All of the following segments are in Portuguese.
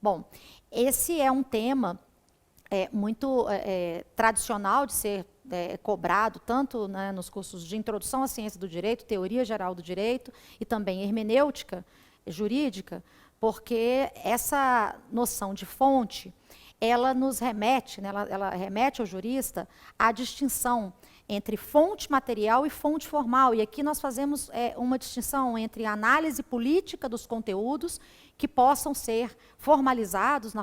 Bom, esse é um tema muito tradicional de ser cobrado, tanto, né, nos cursos de introdução à ciência do direito, teoria geral do direito e também hermenêutica jurídica, porque essa noção de fonte, ela nos remete, né, ela remete ao jurista à distinção entre fonte material e fonte formal. E aqui nós fazemos uma distinção entre a análise política dos conteúdos que possam ser formalizados,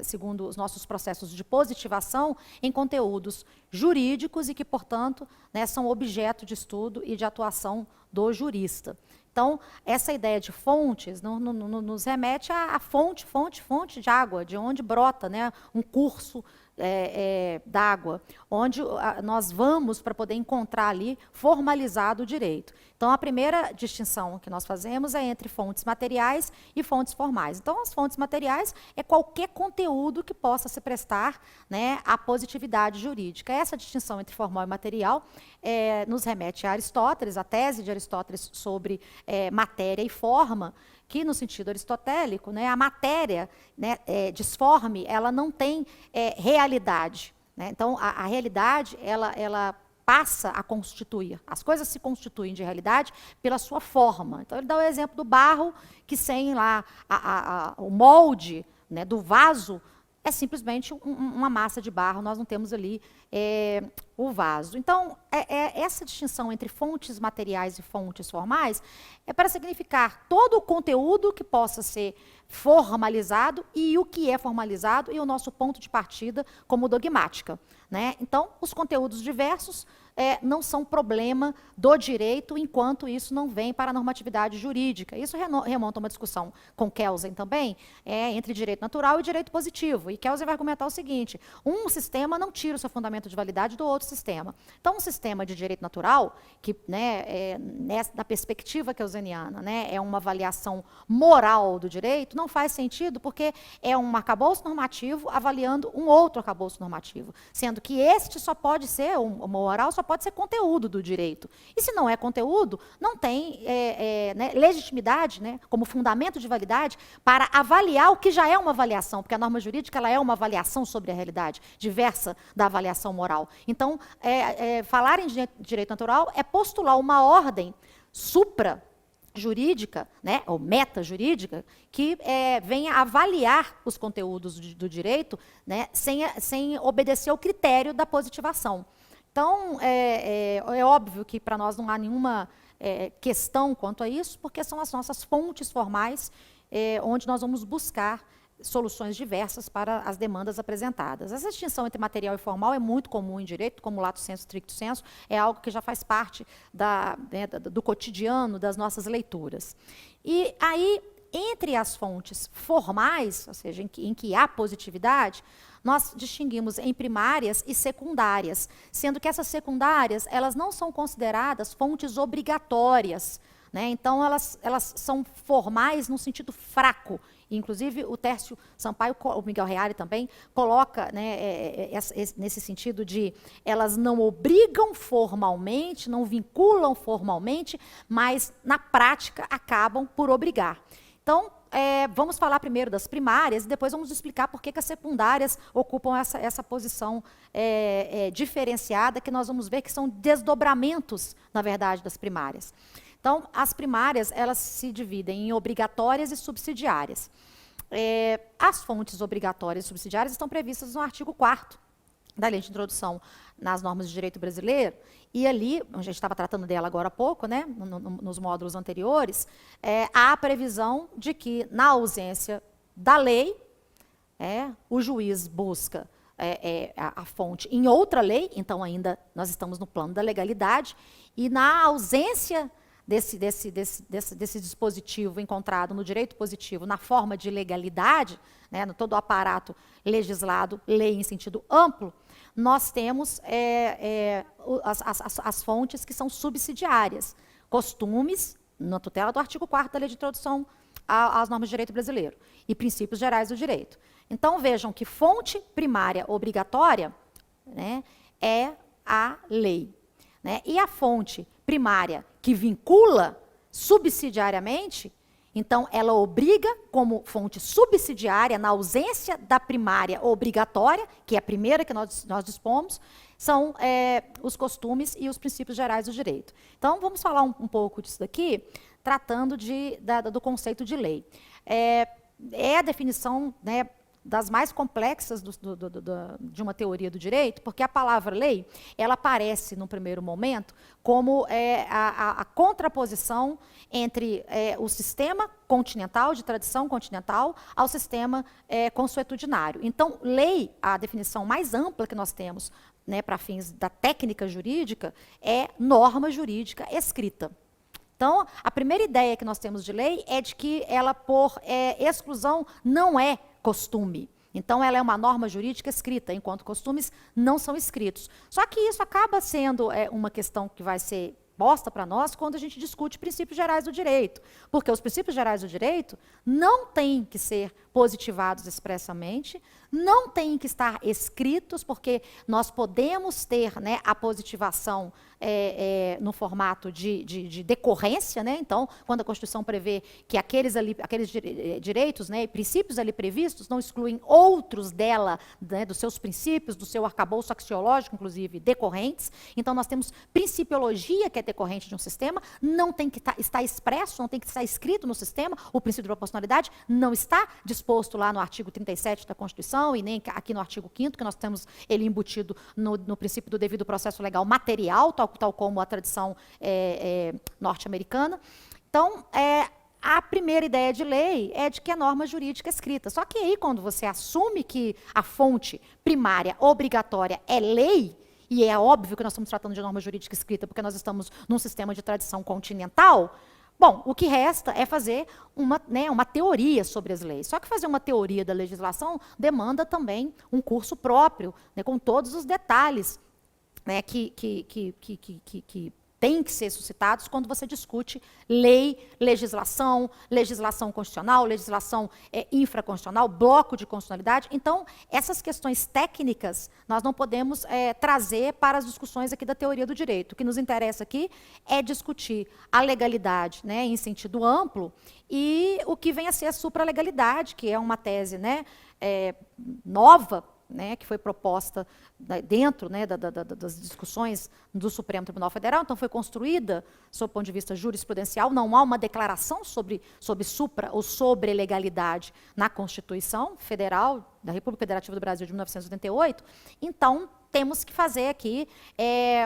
segundo os nossos processos de positivação, em conteúdos jurídicos e que, portanto, né, são objeto de estudo e de atuação do jurista. Então, essa ideia de fontes nos remete à fonte de água, de onde brota, né, um curso d'água, onde nós vamos para poder encontrar ali formalizado o direito. Então, a primeira distinção que nós fazemos é entre fontes materiais e fontes formais. Então, as fontes materiais é qualquer conteúdo que possa se prestar, né, à positividade jurídica. Essa distinção entre formal e material nos remete a Aristóteles, a tese de Aristóteles sobre matéria e forma, que no sentido aristotélico, né, a matéria, né, disforme, ela não tem realidade. Né? Então, a realidade, ela passa a constituir. As coisas se constituem de realidade pela sua forma. Então, ele dá o exemplo do barro, que sem lá o molde, né, do vaso, é simplesmente uma massa de barro, nós não temos ali o vaso. Então, essa distinção entre fontes materiais e fontes formais é para significar todo o conteúdo que possa ser formalizado e o que é formalizado e o nosso ponto de partida como dogmática. Né? Então, os conteúdos diversos não são problema do direito enquanto isso não vem para a normatividade jurídica. Isso remonta a uma discussão com Kelsen também, entre direito natural e direito positivo. E Kelsen vai argumentar o seguinte: um sistema não tira o seu fundamento de validade do outro sistema. Então, um sistema de direito natural, que, né, na perspectiva kelseniana, né, é uma avaliação moral do direito, não faz sentido porque é um arcabouço normativo avaliando um outro arcabouço normativo, sendo que este só pode ser, o moral só pode ser conteúdo do direito. E se não é conteúdo, não tem né, legitimidade, né, como fundamento de validade para avaliar o que já é uma avaliação, porque a norma jurídica ela é uma avaliação sobre a realidade, diversa da avaliação moral. Então, falar em direito natural é postular uma ordem supra-jurídica, né, ou meta-jurídica, que venha avaliar os conteúdos do direito, né, sem obedecer ao critério da positivação. Então, é óbvio que para nós não há nenhuma questão quanto a isso, porque são as nossas fontes formais onde nós vamos buscar soluções diversas para as demandas apresentadas. Essa distinção entre material e formal é muito comum em direito, como lato sensu, stricto sensu, é algo que já faz parte do cotidiano das nossas leituras. E aí, entre as fontes formais, ou seja, em que há positividade, nós distinguimos em primárias e secundárias, sendo que essas secundárias elas não são consideradas fontes obrigatórias. Né? Então, elas são formais num sentido fraco. Inclusive, o Tércio Sampaio, o Miguel Reale também, coloca, né, nesse sentido de elas não obrigam formalmente, não vinculam formalmente, mas, na prática, acabam por obrigar. Então, vamos falar primeiro das primárias e depois vamos explicar por que as secundárias ocupam essa posição diferenciada, que nós vamos ver que são desdobramentos, na verdade, das primárias. Então, as primárias, elas se dividem em obrigatórias e subsidiárias. As fontes obrigatórias e subsidiárias estão previstas no artigo 4º da Lei de Introdução nas Normas de Direito Brasileiro, e ali, a gente estava tratando dela agora há pouco, né, nos módulos anteriores, há a previsão de que, na ausência da lei, o juiz busca a fonte em outra lei, então ainda nós estamos no plano da legalidade, e na ausência desse dispositivo encontrado no direito positivo na forma de legalidade, né, no todo o aparato legislado, lei em sentido amplo, nós temos as fontes que são subsidiárias, costumes, na tutela do artigo 4º da Lei de Introdução às Normas de Direito Brasileiro, e princípios gerais do direito. Então, vejam que fonte primária obrigatória, né, é a lei. Né, e a fonte primária que vincula subsidiariamente, Então, ela obriga como fonte subsidiária, na ausência da primária obrigatória, que é a primeira que nós dispomos, são os costumes e os princípios gerais do direito. Então, vamos falar um pouco disso daqui, tratando do conceito de lei. É a definição, né, das mais complexas de uma teoria do direito, porque a palavra lei, ela aparece, no primeiro momento, como a contraposição entre o sistema continental, de tradição continental, ao sistema consuetudinário. Então, lei, a definição mais ampla que nós temos, né, para fins da técnica jurídica, é norma jurídica escrita. Então, a primeira ideia que nós temos de lei é de que ela, por exclusão, não é costume. Então, ela é uma norma jurídica escrita, enquanto costumes não são escritos. Só que isso acaba sendo uma questão que vai ser posta para nós quando a gente discute princípios gerais do direito. Porque os princípios gerais do direito não têm que ser positivados expressamente, não têm que estar escritos, porque nós podemos ter, né, a positivação no formato de decorrência, né? Então, quando a Constituição prevê que aqueles direitos, né, e princípios ali previstos não excluem outros dela, né, dos seus princípios, do seu arcabouço axiológico, inclusive, decorrentes. Então, nós temos principiologia, que é decorrente de um sistema, não tem que estar expresso, não tem que estar escrito no sistema, o princípio de proporcionalidade não está disposto lá no artigo 37 da Constituição e nem aqui no artigo 5º, que nós temos ele embutido no princípio do devido processo legal material, tal como a tradição norte-americana. Então, a primeira ideia de lei é de que é norma jurídica escrita. Só que aí, quando você assume que a fonte primária obrigatória é lei, e é óbvio que nós estamos tratando de norma jurídica escrita, porque nós estamos num sistema de tradição continental, bom, o que resta é fazer uma teoria sobre as leis. Só que fazer uma teoria da legislação demanda também um curso próprio, né, com todos os detalhes, né, que têm que ser suscitados quando você discute lei, legislação constitucional, legislação infraconstitucional, bloco de constitucionalidade. Então, essas questões técnicas nós não podemos trazer para as discussões aqui da teoria do direito. O que nos interessa aqui é discutir a legalidade, né, em sentido amplo, e o que vem a ser a supralegalidade, que é uma tese, né, nova, né, que foi proposta dentro, né, das discussões do Supremo Tribunal Federal. Então, foi construída, sob o ponto de vista jurisprudencial, não há uma declaração sobre supra ou sobre legalidade na Constituição Federal da República Federativa do Brasil de 1988. Então, temos que fazer aqui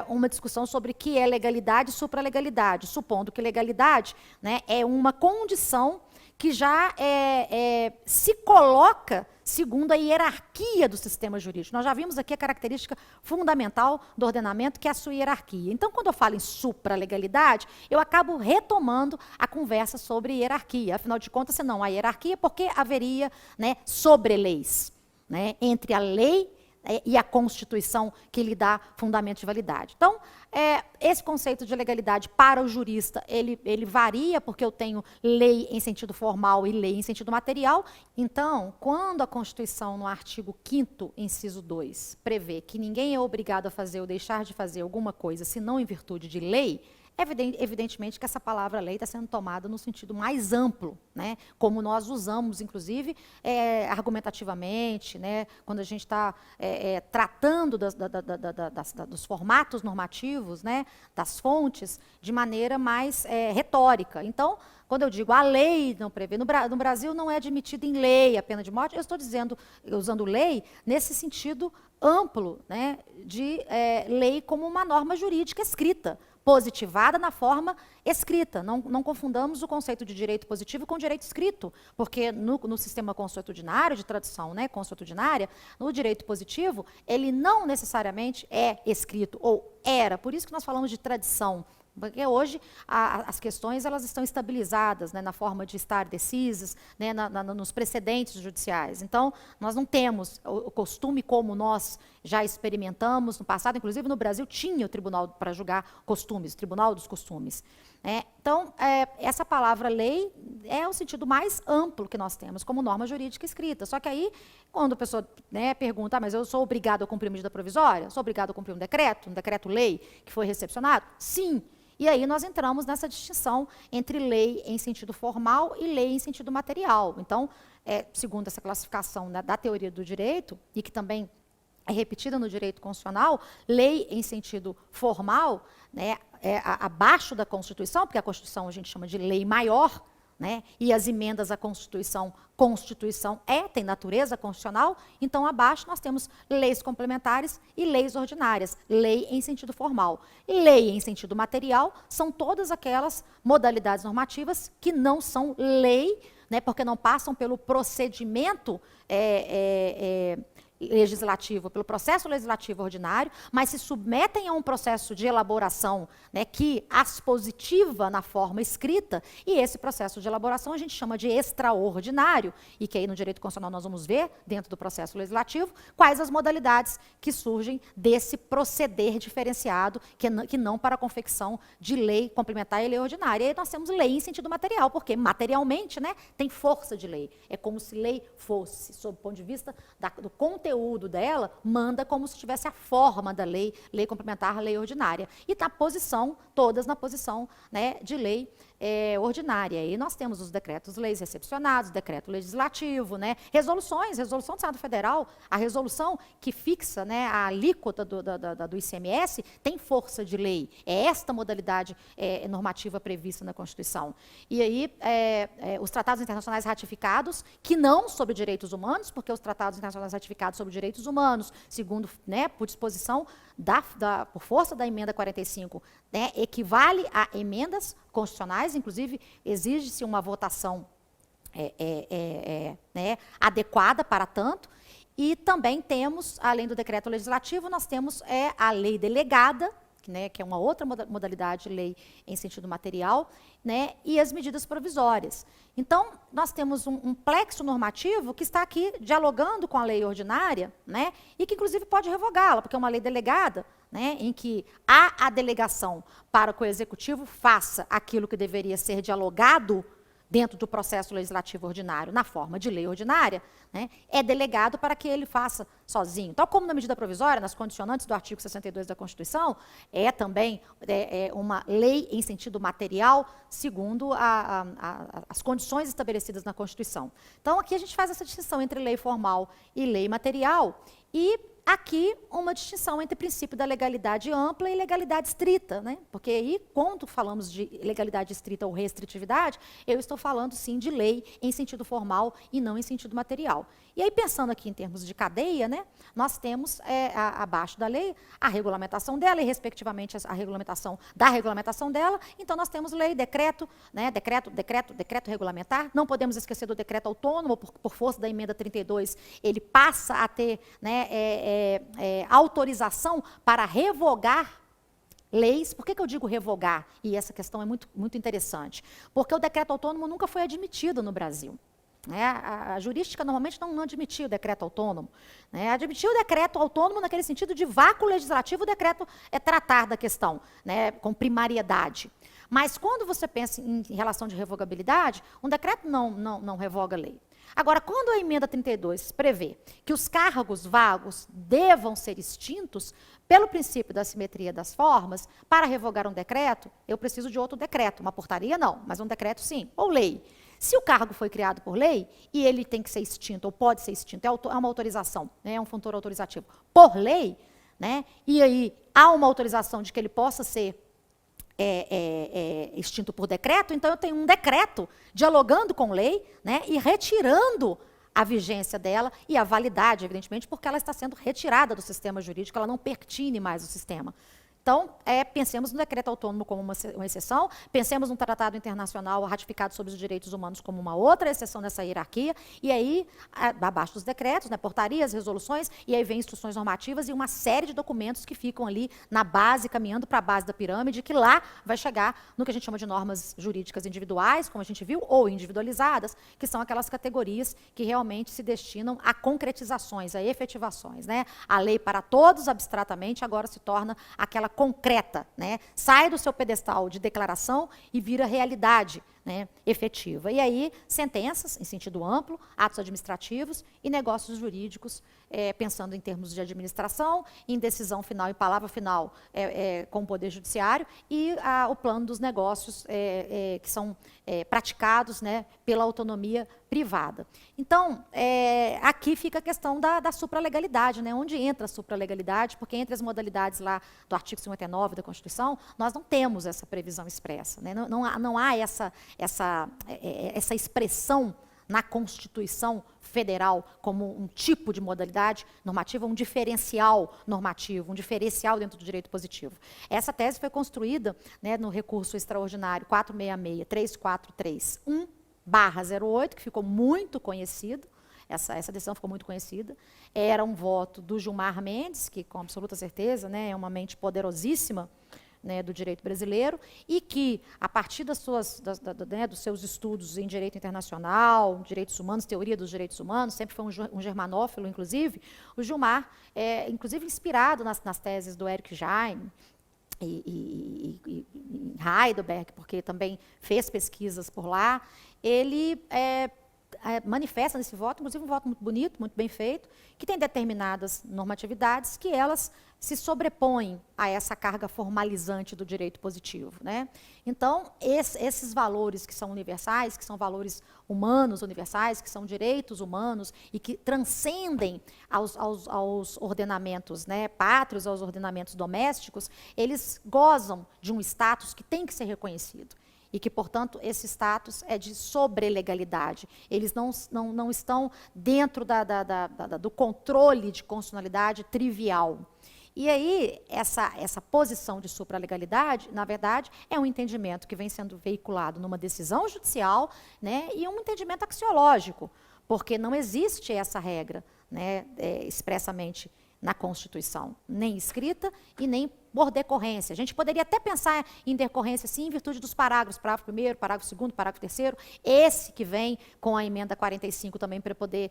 uma discussão sobre o que é legalidade e supralegalidade, supondo que legalidade, né, é uma condição que já se coloca segundo a hierarquia do sistema jurídico. Nós já vimos aqui a característica fundamental do ordenamento, que é a sua hierarquia. Então, quando eu falo em supralegalidade, eu acabo retomando a conversa sobre hierarquia. Afinal de contas, se não há hierarquia, por que haveria, né, sobreleis, né, entre a lei e a Constituição que lhe dá fundamento de validade. Então, esse conceito de legalidade para o jurista, ele varia, porque eu tenho lei em sentido formal e lei em sentido material. Então, quando a Constituição, no artigo 5º, inciso 2, prevê que ninguém é obrigado a fazer ou deixar de fazer alguma coisa, senão em virtude de lei, evidentemente que essa palavra lei está sendo tomada no sentido mais amplo, né, como nós usamos, inclusive, argumentativamente, né, quando a gente está tratando dos formatos normativos, né, das fontes, de maneira mais retórica. Então, quando eu digo a lei não prevê, no Brasil não é admitida em lei a pena de morte, eu estou dizendo, usando lei nesse sentido amplo, né, de lei como uma norma jurídica escrita, positivada na forma escrita. Não confundamos o conceito de direito positivo com direito escrito, porque no sistema consuetudinário, de tradição, né, consuetudinária, no direito positivo, ele não necessariamente é escrito, ou era. Por isso que nós falamos de tradição, porque hoje as questões elas estão estabilizadas, né, na forma de estar decisas, né, nos precedentes judiciais. Então, nós não temos o costume como nós já experimentamos no passado, inclusive no Brasil tinha o tribunal para julgar costumes, o Tribunal dos Costumes. Então, essa palavra lei é o sentido mais amplo que nós temos como norma jurídica escrita. Só que aí, quando a pessoa, né, pergunta, mas eu sou obrigado a cumprir medida provisória? Sou obrigado a cumprir um decreto-lei que foi recepcionado? Sim. E aí nós entramos nessa distinção entre lei em sentido formal e lei em sentido material. Então, segundo essa classificação, né, da teoria do direito, e que também é repetida no direito constitucional, lei em sentido formal, né, abaixo da Constituição, porque a Constituição a gente chama de lei maior, né, e as emendas à Constituição tem natureza constitucional, então abaixo nós temos leis complementares e leis ordinárias, lei em sentido formal. Lei em sentido material são todas aquelas modalidades normativas que não são lei, né, porque não passam pelo procedimento legislativo, pelo processo legislativo ordinário, mas se submetem a um processo de elaboração, né, que as positiva na forma escrita, e esse processo de elaboração a gente chama de extraordinário, e que aí no direito constitucional nós vamos ver, dentro do processo legislativo, quais as modalidades que surgem desse proceder diferenciado, que não para a confecção de lei complementar e lei ordinária. E aí nós temos lei em sentido material, porque materialmente, né, tem força de lei. É como se lei fosse, sob o ponto de vista do conteúdo dela, manda como se tivesse a forma da lei, lei complementar, lei ordinária. E tá todas na posição, né, de lei ordinária. E nós temos os decretos-leis recepcionados, decreto legislativo, né, resolução do Senado Federal, a resolução que fixa, né, a alíquota do ICMS tem força de lei. É esta modalidade normativa prevista na Constituição. E aí, os tratados internacionais ratificados, que não sobre direitos humanos, porque os tratados internacionais ratificados sobre direitos humanos, segundo, né, por disposição por força da emenda 45, né, equivale a emendas constitucionais, inclusive exige-se uma votação né, adequada para tanto. E também temos, além do decreto legislativo, nós temos a lei delegada, né, que é uma outra modalidade de lei em sentido material, né, e as medidas provisórias. Então, nós temos um plexo normativo que está aqui dialogando com a lei ordinária, né, e que, inclusive, pode revogá-la, porque é uma lei delegada, né, em que há a delegação para que o Executivo faça aquilo que deveria ser dialogado dentro do processo legislativo ordinário, na forma de lei ordinária, né, é delegado para que ele faça sozinho. Tal como na medida provisória, nas condicionantes do artigo 62 da Constituição, é também uma lei em sentido material, segundo as condições estabelecidas na Constituição. Então, aqui a gente faz essa distinção entre lei formal e lei material, e aqui uma distinção entre princípio da legalidade ampla e legalidade estrita, né? Porque aí, quando falamos de legalidade estrita ou restritividade, eu estou falando, sim, de lei em sentido formal e não em sentido material. E aí, pensando aqui em termos de cadeia, né, nós temos, abaixo da lei, a regulamentação dela e, respectivamente, a regulamentação da regulamentação dela. Então, nós temos lei, decreto, né, decreto regulamentar. Não podemos esquecer do decreto autônomo, por força da emenda 32, ele passa a ter, né, autorização para revogar leis. Por que eu digo revogar? E essa questão é muito, muito interessante. Porque o decreto autônomo nunca foi admitido no Brasil. A jurística normalmente não admitia o decreto autônomo. Admitia o decreto autônomo naquele sentido de vácuo legislativo, o decreto tratar da questão, né, com primariedade. Mas quando você pensa em relação de revogabilidade, um decreto não revoga a lei. Agora, quando a emenda 32 prevê que os cargos vagos devam ser extintos pelo princípio da simetria das formas, para revogar um decreto, eu preciso de outro decreto. Uma portaria não, mas um decreto sim, ou lei. Se o cargo foi criado por lei e ele tem que ser extinto, ou pode ser extinto, é uma autorização, né, é um fator autorizativo por lei, né, e aí há uma autorização de que ele possa ser extinto por decreto, então eu tenho um decreto dialogando com lei, né, e retirando a vigência dela e a validade, evidentemente, porque ela está sendo retirada do sistema jurídico, ela não pertine mais ao sistema. Então, pensemos no decreto autônomo como uma exceção, pensemos no tratado internacional ratificado sobre os direitos humanos como uma outra exceção nessa hierarquia, e aí, abaixo dos decretos, né, portarias, resoluções, e aí vem instruções normativas e uma série de documentos que ficam ali na base, caminhando para a base da pirâmide, que lá vai chegar no que a gente chama de normas jurídicas individuais, como a gente viu, ou individualizadas, que são aquelas categorias que realmente se destinam a concretizações, a efetivações, né? A lei para todos, abstratamente, agora se torna aquela concreta, né? Sai do seu pedestal de declaração e vira realidade, né, efetiva. E aí, sentenças, em sentido amplo, atos administrativos e negócios jurídicos, pensando em termos de administração, em decisão final e palavra final com o Poder Judiciário, e o plano dos negócios que são praticados, né, pela autonomia privada. Então, aqui fica a questão da supralegalidade, né, onde entra a supralegalidade, porque entre as modalidades lá do artigo 59 da Constituição, nós não temos essa previsão expressa, né, não há essa expressão na Constituição Federal como um tipo de modalidade normativa, um diferencial normativo, um diferencial dentro do direito positivo. Essa tese foi construída, né, no recurso extraordinário 466-3431/08, que ficou muito conhecido. Essa decisão ficou muito conhecida. Era um voto do Gilmar Mendes, que com absoluta certeza, né, é uma mente poderosíssima, né, do direito brasileiro, e que, a partir dos seus estudos em direito internacional, direitos humanos, teoria dos direitos humanos, sempre foi um germanófilo, inclusive, o Gilmar, inclusive inspirado nas teses do Eric Jaime, e Heidelberg, porque também fez pesquisas por lá, ele manifesta nesse voto, inclusive um voto muito bonito, muito bem feito, que tem determinadas normatividades que elas se sobrepõem a essa carga formalizante do direito positivo, né? Então, esses valores que são universais, que são valores humanos universais, que são direitos humanos e que transcendem aos ordenamentos, né, pátrios, aos ordenamentos domésticos, eles gozam de um status que tem que ser reconhecido. E que, portanto, esse status é de sobrelegalidade. Eles não estão dentro do controle de constitucionalidade trivial. E aí, essa posição de supralegalidade, na verdade, é um entendimento que vem sendo veiculado numa decisão judicial, né, e um entendimento axiológico, porque não existe essa regra, né, expressamente na Constituição, nem escrita e nem por decorrência. A gente poderia até pensar em decorrência, sim, em virtude dos parágrafos, parágrafo 1º, parágrafo 2º, parágrafo 3º, esse que vem com a emenda 45 também para poder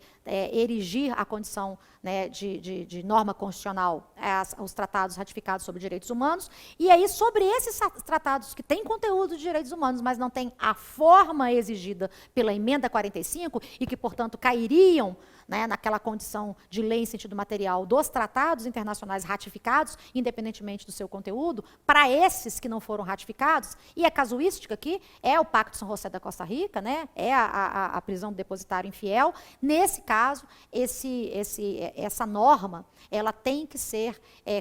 erigir a condição, né, de norma constitucional aos tratados ratificados sobre direitos humanos, e aí sobre esses tratados que têm conteúdo de direitos humanos, mas não têm a forma exigida pela emenda 45 e que, portanto, cairiam, né, naquela condição de lei em sentido material dos tratados internacionais ratificados, independentemente do seu conteúdo, para esses que não foram ratificados, e a casuística aqui é o Pacto de São José da Costa Rica, né, é a prisão do depositário infiel. Nesse caso, essa norma, ela tem que ser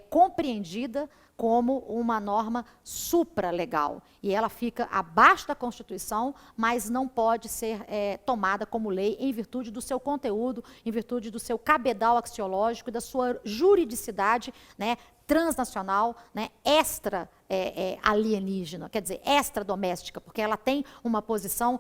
compreendida como uma norma supralegal. E ela fica abaixo da Constituição, mas não pode ser tomada como lei em virtude do seu conteúdo, em virtude do seu cabedal axiológico e da sua juridicidade, né, transnacional, né, extra-alienígena, quer dizer, extra-doméstica, porque ela tem uma posição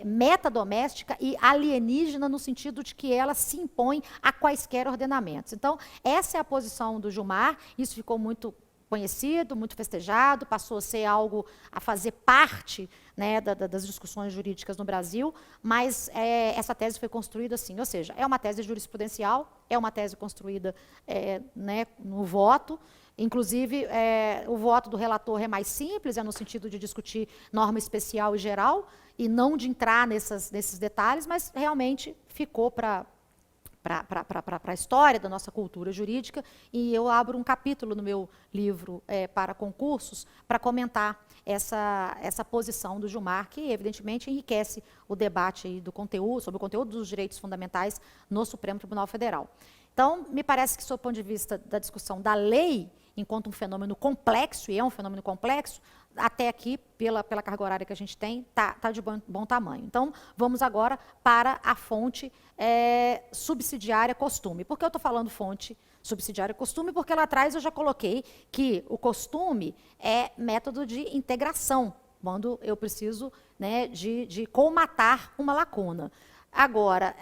metadoméstica e alienígena no sentido de que ela se impõe a quaisquer ordenamentos. Então, essa é a posição do Gilmar, isso ficou muito conhecido, muito festejado, passou a ser algo a fazer parte, né, das discussões jurídicas no Brasil, mas essa tese foi construída assim, ou seja, é uma tese jurisprudencial, é uma tese construída né, no voto, inclusive o voto do relator é mais simples, é no sentido de discutir norma especial e geral, e não de entrar nesses detalhes, mas realmente ficou para a história da nossa cultura jurídica, e eu abro um capítulo no meu livro para concursos para comentar essa posição do Gilmar, que evidentemente enriquece o debate aí sobre o conteúdo dos direitos fundamentais no Supremo Tribunal Federal. Então, me parece que, sob o ponto de vista da discussão da lei, enquanto um fenômeno complexo, e é um fenômeno complexo, até aqui, pela carga horária que a gente tem, tá de bom tamanho. Então, vamos agora para a fonte subsidiária costume. Por que eu estou falando fonte subsidiária costume? Porque lá atrás eu já coloquei que o costume é método de integração, quando eu preciso, né, de colmatar uma lacuna. Agora,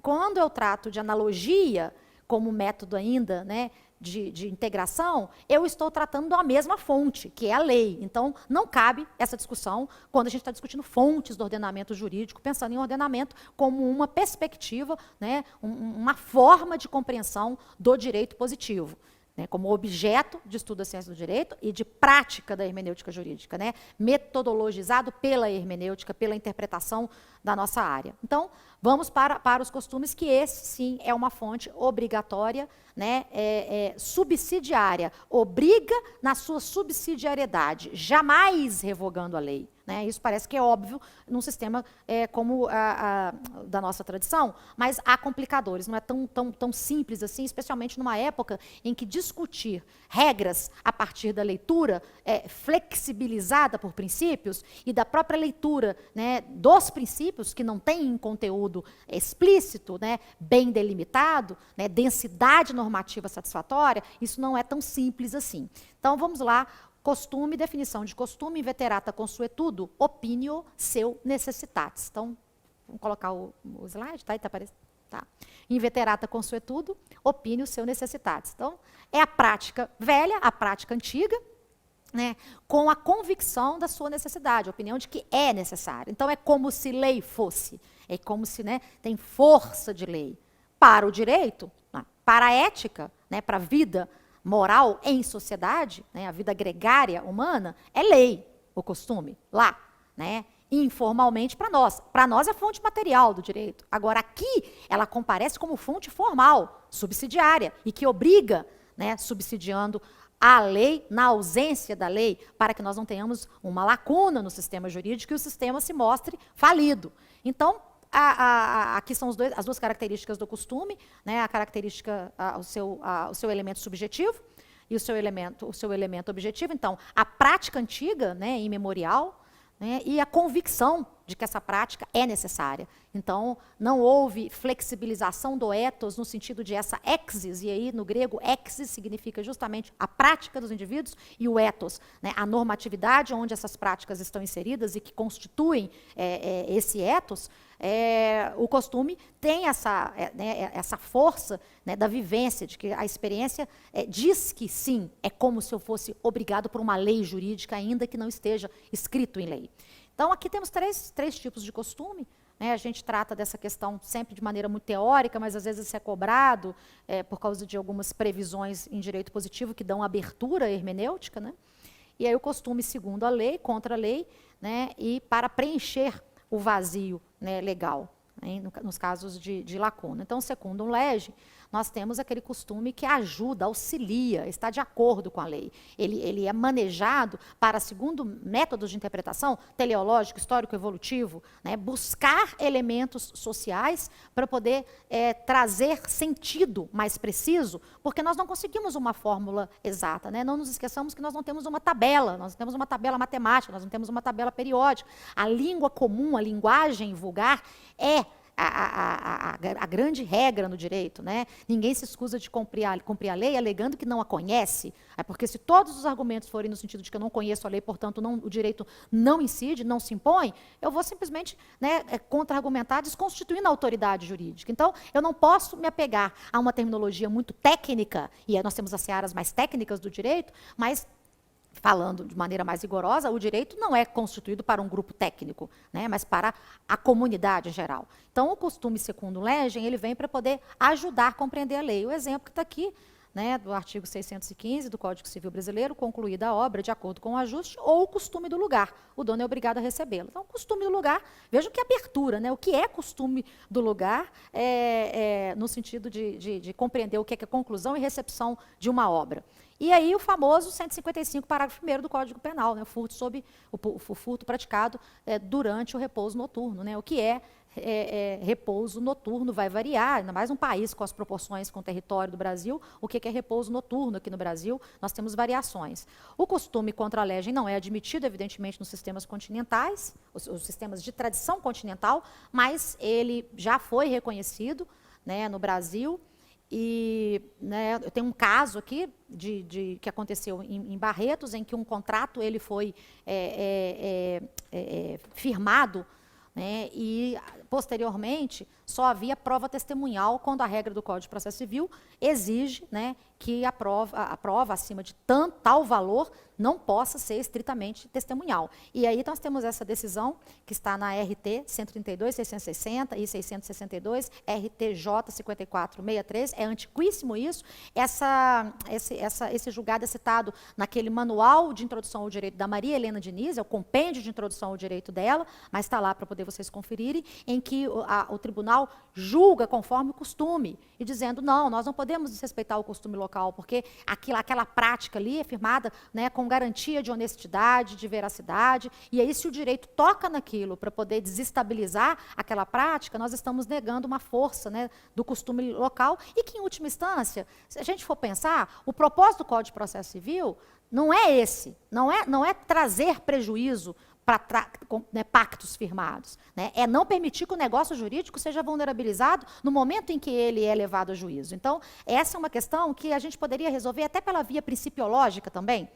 quando eu trato de analogia como método ainda, né, de integração, eu estou tratando da mesma fonte, que é a lei. Então, não cabe essa discussão quando a gente está discutindo fontes do ordenamento jurídico, pensando em ordenamento como uma perspectiva, né, uma forma de compreensão do direito positivo. né, como objeto de estudo da ciência do direito e de prática da hermenêutica jurídica, né, metodologizado pela hermenêutica, pela interpretação da nossa área. Então, vamos para os costumes, que esse sim é uma fonte obrigatória, né, subsidiária, obriga na sua subsidiariedade, jamais revogando a lei. Né? Isso parece que é óbvio num sistema como da nossa tradição, mas há complicadores, não é tão simples assim, especialmente numa época em que discutir regras a partir da leitura flexibilizada por princípios e da própria leitura, né, dos princípios, que não tem conteúdo explícito, né, bem delimitado, né, densidade normativa satisfatória, isso não é tão simples assim. Então, vamos lá. Costume, definição de costume, inveterata consuetudo, opinio seu necessitatis. Então, vamos colocar o slide, tá? Aí tá aparecendo. Tá. Inveterata consuetudo, opinio seu necessitatis. Então, é a prática velha, a prática antiga, né, com a convicção da sua necessidade, a opinião de que é necessário. Então, é como se lei fosse, é como se, né, tem força de lei. Para o direito, né, para a ética, né, para a vida moral em sociedade, né, a vida gregária humana, é lei, o costume, lá, né, informalmente para nós. Para nós é fonte material do direito. Agora, aqui, ela comparece como fonte formal, subsidiária, e que obriga, né, subsidiando a lei na ausência da lei, para que nós não tenhamos uma lacuna no sistema jurídico e o sistema se mostre falido. Então, aqui são as duas características do costume, né, a característica, o seu elemento subjetivo e o seu elemento objetivo. Então, a prática antiga, né, imemorial, né, e a convicção de que essa prática é necessária. Então, não houve flexibilização do ethos no sentido de essa exis, e aí no grego exis significa justamente a prática dos indivíduos, e o ethos, né, a normatividade onde essas práticas estão inseridas e que constituem esse ethos. O costume tem essa força, né, da vivência, de que a experiência diz que sim, é como se eu fosse obrigado por uma lei jurídica, ainda que não esteja escrito em lei. Então, aqui temos três tipos de costume. Né? A gente trata dessa questão sempre de maneira muito teórica, mas às vezes isso é cobrado por causa de algumas previsões em direito positivo que dão abertura hermenêutica. Né? E aí o costume segundo a lei, contra a lei, né, e para preencher o vazio, né, legal, né, nos casos de lacuna. Então, secundum lege, nós temos aquele costume que ajuda, auxilia, está de acordo com a lei. Ele é manejado para, segundo métodos de interpretação, teleológico, histórico, evolutivo, né, buscar elementos sociais para poder trazer sentido mais preciso, porque nós não conseguimos uma fórmula exata. Né? Não nos esqueçamos que nós não temos uma tabela, nós não temos uma tabela matemática, nós não temos uma tabela periódica. A língua comum, a linguagem vulgar é a grande regra no direito, né? Ninguém se escusa de cumprir a lei alegando que não a conhece, porque se todos os argumentos forem no sentido de que eu não conheço a lei, portanto o direito não incide, não se impõe, eu vou simplesmente, né, contra-argumentar, desconstituindo a autoridade jurídica. Então, eu não posso me apegar a uma terminologia muito técnica, e nós temos as searas mais técnicas do direito, mas falando de maneira mais rigorosa, o direito não é constituído para um grupo técnico, né, mas para a comunidade em geral. Então, o costume secundum legem, ele vem para poder ajudar a compreender a lei. O exemplo que está aqui, né, do artigo 615 do Código Civil Brasileiro, concluída a obra de acordo com o ajuste, ou o costume do lugar. O dono é obrigado a recebê-lo. Então, o costume do lugar, vejam que abertura, né, o que é costume do lugar, no sentido de compreender o que é conclusão e recepção de uma obra. E aí o famoso 155, parágrafo 1º do Código Penal, né, o furto praticado durante o repouso noturno. Né, o que é repouso noturno vai variar, ainda mais um país com as proporções com o território do Brasil, o que é repouso noturno aqui no Brasil, nós temos variações. O costume contra a legem não é admitido, evidentemente, nos sistemas continentais, os sistemas de tradição continental, mas ele já foi reconhecido, né, no Brasil. E, né, eu tenho um caso aqui que aconteceu em Barretos, em que um contrato ele foi firmado, né, e posteriormente, só havia prova testemunhal quando a regra do Código de Processo Civil exige, né, que a prova acima de tal valor não possa ser estritamente testemunhal. E aí nós temos essa decisão que está na RT 132, 660 e 662, RTJ 5463, é antiquíssimo isso. Esse julgado é citado naquele manual de introdução ao direito da Maria Helena Diniz, é o compêndio de introdução ao direito dela, mas está lá para poder vocês conferirem, em que o tribunal julga conforme o costume, e dizendo, não, nós não podemos desrespeitar o costume local, porque aquela prática ali é firmada, né, com garantia de honestidade, de veracidade, e aí se o direito toca naquilo para poder desestabilizar aquela prática, nós estamos negando uma força, né, do costume local, e que, em última instância, se a gente for pensar, o propósito do Código de Processo Civil não é esse, não é trazer prejuízo para pactos firmados, né? É não permitir que o negócio jurídico seja vulnerabilizado no momento em que ele é levado a juízo. Então, essa é uma questão que a gente poderia resolver até pela via principiológica também,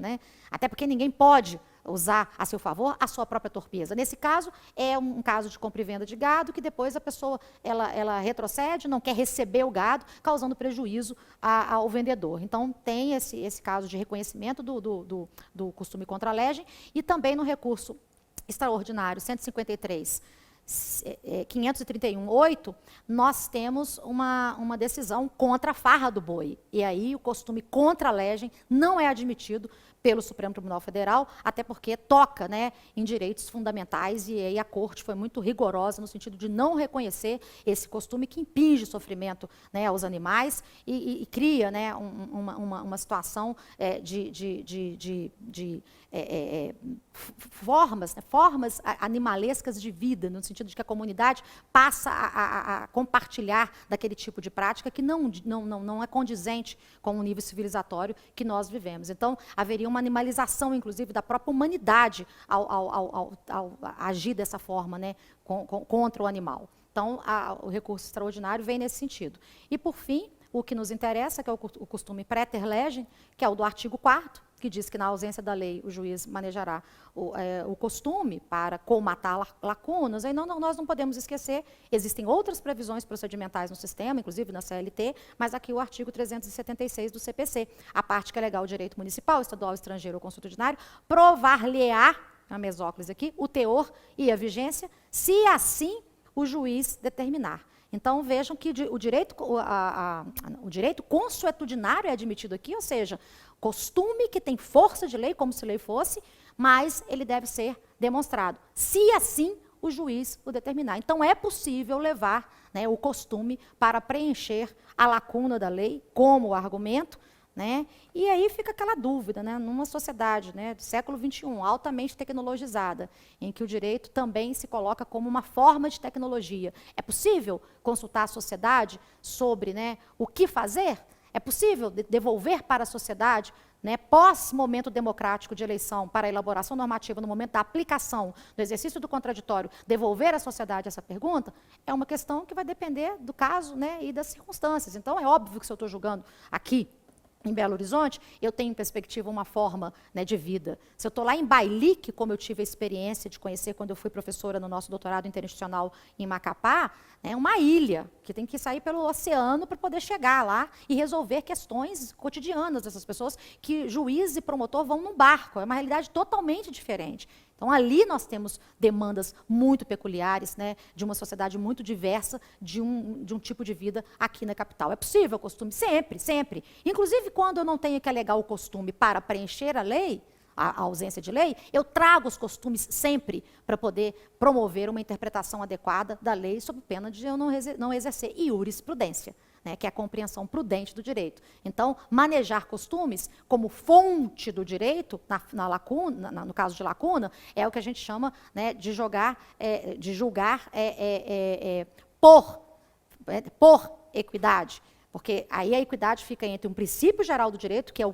né? Até porque ninguém pode usar a seu favor a sua própria torpeza. Nesse caso, é um caso de compra e venda de gado, que depois a pessoa ela retrocede, não quer receber o gado, causando prejuízo ao vendedor. Então, tem esse caso de reconhecimento do costume contra a legem, e também no recurso extraordinário 153, 531.8, nós temos uma decisão contra a farra do boi. E aí o costume contra a legem não é admitido pelo Supremo Tribunal Federal, até porque toca, né, em direitos fundamentais, e aí a Corte foi muito rigorosa no sentido de não reconhecer esse costume que impinge sofrimento, né, aos animais e cria, né, uma situação de formas animalescas de vida, no sentido de que a comunidade passa a compartilhar daquele tipo de prática que não é condizente com o nível civilizatório que nós vivemos. Então, haveria uma animalização, inclusive, da própria humanidade ao agir dessa forma, né, contra o animal. Então, o recurso extraordinário vem nesse sentido. E, por fim, o que nos interessa, que é o costume praeter legem, que é o do artigo 4º, que diz que, na ausência da lei, o juiz manejará o costume para colmatar lacunas. Aí nós não podemos esquecer, existem outras previsões procedimentais no sistema, inclusive na CLT, mas aqui o artigo 376 do CPC, a parte que é legal o direito municipal, estadual, estrangeiro ou consuetudinário, provar-lhe-á, a mesóclise aqui, o teor e a vigência, se assim o juiz determinar. Então, vejam que o direito consuetudinário é admitido aqui, ou seja, costume que tem força de lei, como se lei fosse, mas ele deve ser demonstrado, se assim o juiz o determinar. Então, é possível levar, né, o costume para preencher a lacuna da lei como argumento, né? E aí fica aquela dúvida, né? Numa sociedade, né, do século XXI, altamente tecnologizada, em que o direito também se coloca como uma forma de tecnologia. É possível consultar a sociedade sobre, né, o que fazer? É possível devolver para a sociedade, né, pós-momento democrático de eleição, para a elaboração normativa, no momento da aplicação, do exercício do contraditório, devolver à sociedade essa pergunta? É uma questão que vai depender do caso, né, e das circunstâncias. Então, é óbvio que se eu estou julgando aqui, em Belo Horizonte, eu tenho em perspectiva uma forma, né, de vida. Se eu estou lá em Bailique, como eu tive a experiência de conhecer quando eu fui professora no nosso doutorado interinstitucional em Macapá, é uma ilha, que tem que sair pelo oceano para poder chegar lá e resolver questões cotidianas dessas pessoas, que juiz e promotor vão num barco, é uma realidade totalmente diferente. Então, ali nós temos demandas muito peculiares, né, de uma sociedade muito diversa, de um tipo de vida aqui na capital. É possível o costume? Sempre, sempre. Inclusive, quando eu não tenho que alegar o costume para preencher a lei, a ausência de lei, eu trago os costumes sempre para poder promover uma interpretação adequada da lei, sob pena de eu não exercer iuris prudência, né, que é a compreensão prudente do direito. Então, manejar costumes como fonte do direito, no caso de lacuna, é o que a gente chama, né, de julgar por equidade. Porque aí a equidade fica entre um princípio geral do direito, que é o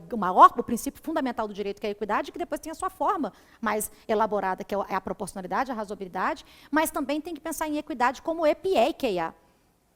princípio fundamental do direito, que é a equidade, que depois tem a sua forma mais elaborada, que é a proporcionalidade, a razoabilidade, mas também tem que pensar em equidade como epieikeia,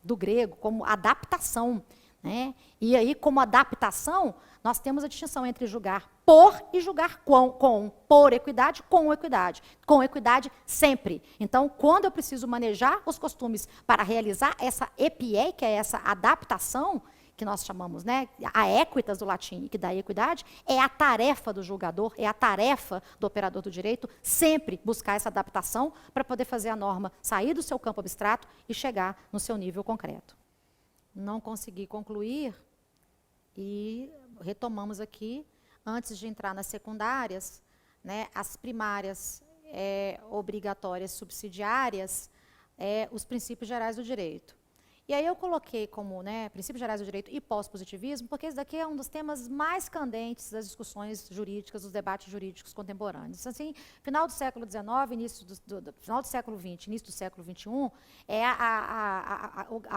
do grego, como adaptação. né? E aí, como adaptação, nós temos a distinção entre julgar por e julgar com. Por equidade, com equidade sempre. Então, quando eu preciso manejar os costumes para realizar essa epiei, que é essa adaptação, que nós chamamos, né, a equitas do latim, e que dá equidade, é a tarefa do julgador, é a tarefa do operador do direito, sempre buscar essa adaptação para poder fazer a norma sair do seu campo abstrato e chegar no seu nível concreto. Não consegui concluir e retomamos aqui, antes de entrar nas secundárias, né, as primárias obrigatórias subsidiárias, os princípios gerais do direito. E aí eu coloquei como, né, princípios gerais do direito e pós-positivismo, porque esse daqui é um dos temas mais candentes das discussões jurídicas, dos debates jurídicos contemporâneos. Assim, final do século XIX, final do século XX, início do século XXI, é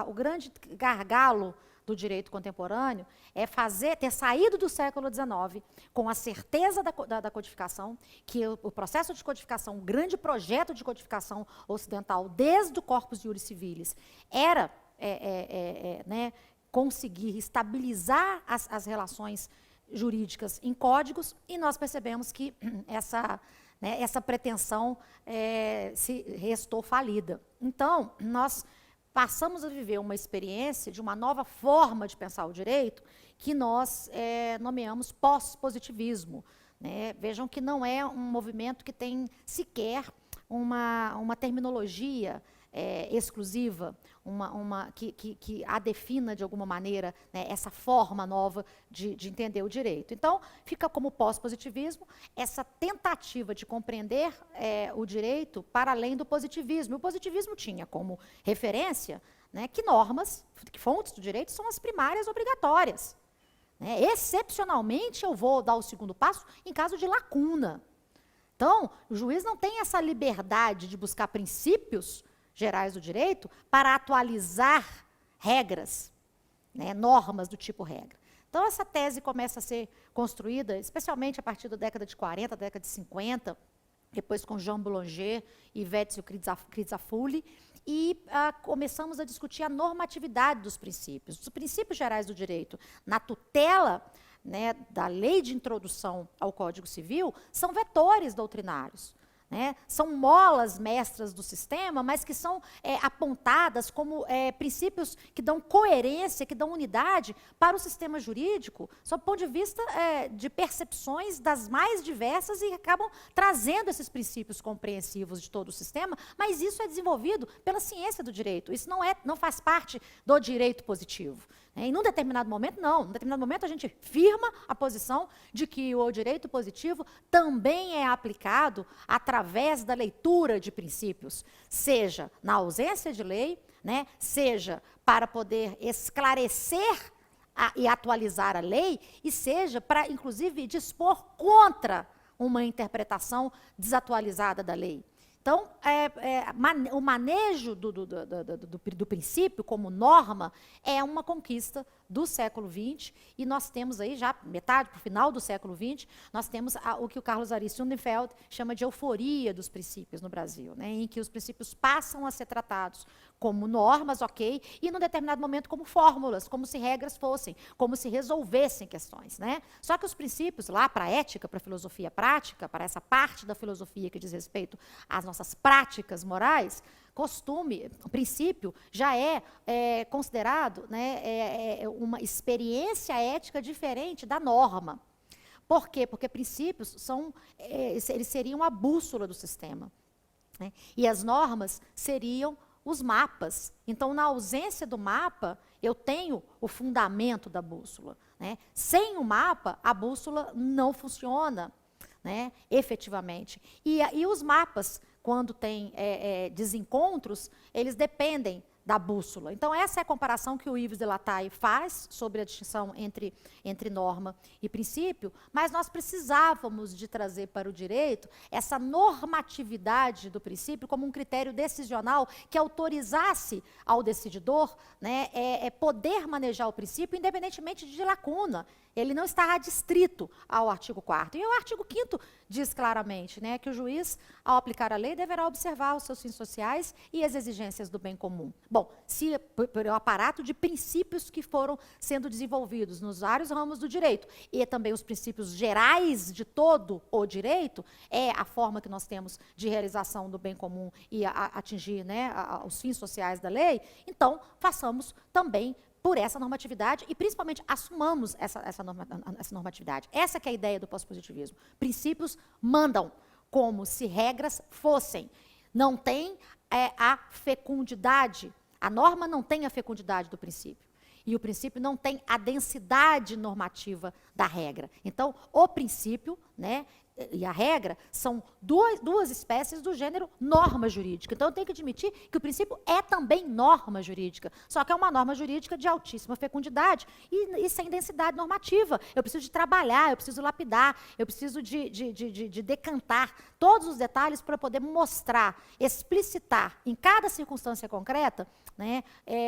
o grande gargalo do direito contemporâneo é ter saído do século XIX com a certeza da codificação, que o processo de codificação, o grande projeto de codificação ocidental, desde o Corpus Juris Civilis, era né, conseguir estabilizar as relações jurídicas em códigos, e nós percebemos que essa pretensão se restou falida. Então, nós passamos a viver uma experiência de uma nova forma de pensar o direito, que nós nomeamos pós-positivismo, né? Vejam que não é um movimento que tem sequer uma terminologia exclusiva, que a defina de alguma maneira, né, essa forma nova de entender o direito. Então, fica como pós-positivismo essa tentativa de compreender o direito para além do positivismo. E o positivismo tinha como referência, né, que normas, que fontes do direito são as primárias obrigatórias. Né? Excepcionalmente, eu vou dar o segundo passo em caso de lacuna. Então, o juiz não tem essa liberdade de buscar princípios gerais do direito para atualizar regras, né, normas do tipo regra. Então, essa tese começa a ser construída, especialmente a partir da década de 40, da década de 50, depois com Jean Boulanger e Vétio Crisafulli, e começamos a discutir a normatividade dos princípios. Os princípios gerais do direito, na tutela, né, da lei de introdução ao Código Civil, são vetores doutrinários. Né? São molas mestras do sistema, mas que são apontadas como princípios que dão coerência, que dão unidade para o sistema jurídico, sob o ponto de vista de percepções das mais diversas, e acabam trazendo esses princípios compreensivos de todo o sistema, mas isso é desenvolvido pela ciência do direito. Isso não faz parte do direito positivo. Em um determinado momento, não. Em um determinado momento, a gente firma a posição de que o direito positivo também é aplicado através da leitura de princípios, seja na ausência de lei, né, seja para poder esclarecer e atualizar a lei, e seja para, inclusive, dispor contra uma interpretação desatualizada da lei. Então, o manejo do princípio como norma é uma conquista do século XX, e nós temos aí já, metade para o final do século XX, nós temos o que o Carlos Arispe Unifeld chama de euforia dos princípios no Brasil, né, em que os princípios passam a ser tratados como normas, ok, e num determinado momento como fórmulas, como se regras fossem, como se resolvessem questões. Né? Só que os princípios, lá para a ética, para a filosofia prática, para essa parte da filosofia que diz respeito às nossas práticas morais, o princípio já é considerado, né, uma experiência ética diferente da norma. Por quê? Porque princípios eles seriam a bússola do sistema. Né? E as normas seriam os mapas. Então, na ausência do mapa, eu tenho o fundamento da bússola. Né? Sem o mapa, a bússola não funciona, né, efetivamente. E os mapas, quando tem desencontros, eles dependem da bússola. Então, essa é a comparação que o Yves de Latille faz sobre a distinção entre norma e princípio, mas nós precisávamos de trazer para o direito essa normatividade do princípio como um critério decisional que autorizasse ao decididor, né, poder manejar o princípio independentemente de lacuna. Ele não está adstrito ao artigo 4º. E o artigo 5º diz claramente, né, que o juiz, ao aplicar a lei, deverá observar os seus fins sociais e as exigências do bem comum. Bom, se por um aparato de princípios que foram sendo desenvolvidos nos vários ramos do direito e também os princípios gerais de todo o direito, é a forma que nós temos de realização do bem comum e atingir, né, os fins sociais da lei, então façamos também por essa normatividade e, principalmente, assumamos essa normatividade. Essa que é a ideia do pós-positivismo. Princípios mandam, como se regras fossem. Não tem a fecundidade, a norma não tem a fecundidade do princípio. E o princípio não tem a densidade normativa da regra. Então, o princípio, né, e a regra são duas espécies do gênero norma jurídica. Então, eu tenho que admitir que o princípio é também norma jurídica, só que é uma norma jurídica de altíssima fecundidade e sem densidade normativa. Eu preciso de trabalhar, eu preciso lapidar, eu preciso de decantar todos os detalhes para poder mostrar, explicitar em cada circunstância concreta, né,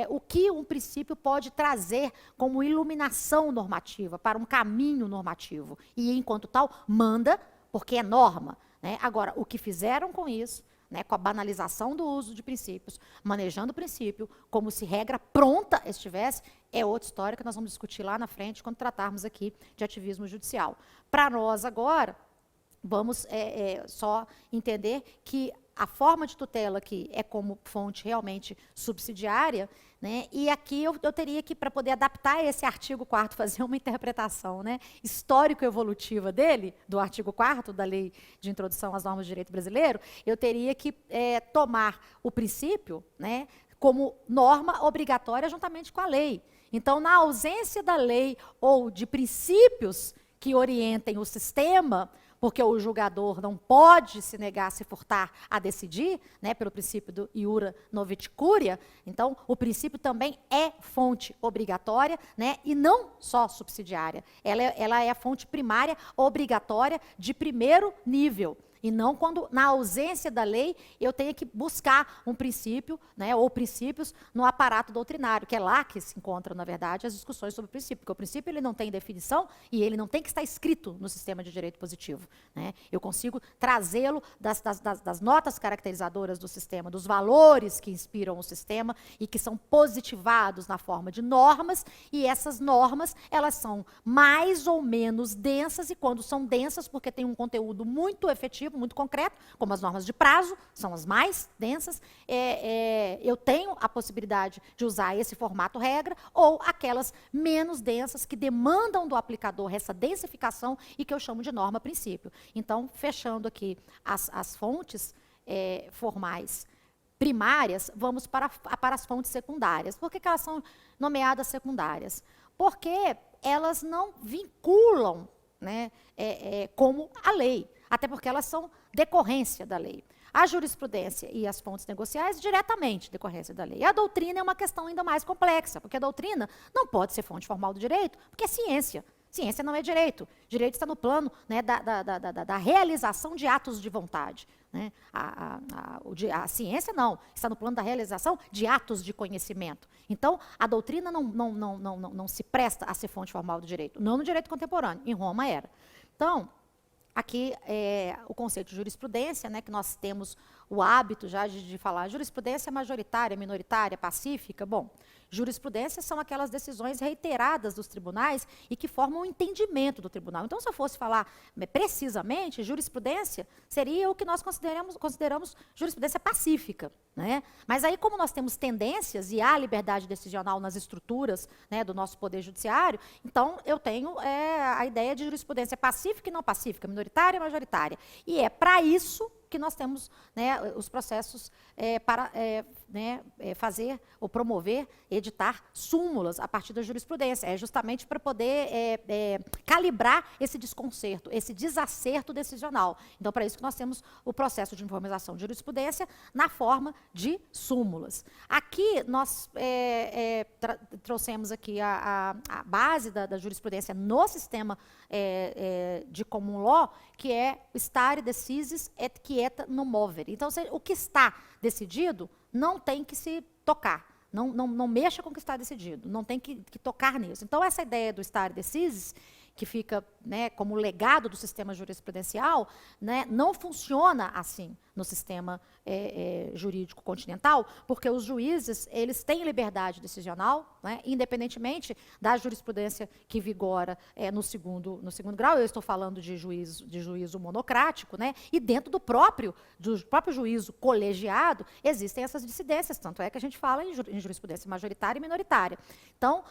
o que um princípio pode trazer como iluminação normativa para um caminho normativo. E, enquanto tal, manda, porque é norma. Né? Agora, o que fizeram com isso, né, com a banalização do uso de princípios, manejando o princípio, como se regra pronta estivesse, é outra história que nós vamos discutir lá na frente, quando tratarmos aqui de ativismo judicial. Para nós, agora, vamos só entender que a forma de tutela aqui é como fonte realmente subsidiária, né? E aqui eu teria que, para poder adaptar esse artigo 4º, fazer uma interpretação, né, histórico-evolutiva dele, do artigo 4º da Lei de Introdução às Normas de Direito Brasileiro, eu teria que tomar o princípio, né, como norma obrigatória juntamente com a lei. Então, na ausência da lei ou de princípios que orientem o sistema, porque o julgador não pode se negar, se furtar a decidir, né, pelo princípio do iura novit curia, então o princípio também é fonte obrigatória, né, e não só subsidiária. Ela é a fonte primária obrigatória de primeiro nível. E não quando, na ausência da lei, eu tenho que buscar um princípio, né, ou princípios no aparato doutrinário, que é lá que se encontram, na verdade, as discussões sobre o princípio. Porque o princípio ele não tem definição e ele não tem que estar escrito no sistema de direito positivo. Né? Eu consigo trazê-lo das notas caracterizadoras do sistema, dos valores que inspiram o sistema e que são positivados na forma de normas, e essas normas, elas são mais ou menos densas, e quando são densas, porque tem um conteúdo muito efetivo, muito concreto, como as normas de prazo, são as mais densas, eu tenho a possibilidade de usar esse formato regra, ou aquelas menos densas que demandam do aplicador essa densificação e que eu chamo de norma princípio. Então, fechando aqui as fontes formais primárias, vamos para as fontes secundárias. Por que elas são nomeadas secundárias? Porque elas não vinculam, né, como a lei. Até porque elas são decorrência da lei. A jurisprudência e as fontes negociais, diretamente decorrência da lei. E a doutrina é uma questão ainda mais complexa, porque a doutrina não pode ser fonte formal do direito, porque é ciência. Ciência não é direito. Direito está no plano, né, da realização de atos de vontade. Né? A ciência não, está no plano da realização de atos de conhecimento. Então, a doutrina não se presta a ser fonte formal do direito. Não no direito contemporâneo, em Roma era. Então, aqui o conceito de jurisprudência, né, que nós temos o hábito já de falar, jurisprudência majoritária, minoritária, pacífica. Bom, jurisprudências são aquelas decisões reiteradas dos tribunais e que formam o entendimento do tribunal. Então, se eu fosse falar precisamente, jurisprudência seria o que nós consideramos jurisprudência pacífica. Né? Mas aí, como nós temos tendências e há liberdade decisional nas estruturas, né, do nosso poder judiciário, então eu tenho a ideia de jurisprudência pacífica e não pacífica, minoritária e majoritária. E é para isso que nós temos, né, os processos para fazer ou promover, editar súmulas a partir da jurisprudência. É justamente para poder calibrar esse desconcerto, esse desacerto decisional. Então, para isso que nós temos o processo de informação de jurisprudência na forma de súmulas. Aqui, nós trouxemos aqui a base da jurisprudência no sistema de common law, que é stare decisis et quieta non movere. Então, o que está decidido não tem que se tocar, Não mexa com o que está decidido, não tem que tocar nisso. Então, essa ideia do stare decisis, que fica, né, como legado do sistema jurisprudencial, né, não funciona assim no sistema jurídico continental, porque os juízes, eles têm liberdade decisional, né, independentemente da jurisprudência que vigora no segundo grau. Eu estou falando de juízo monocrático, né, e dentro do próprio juízo colegiado existem essas dissidências, tanto é que a gente fala em jurisprudência majoritária e minoritária. Então,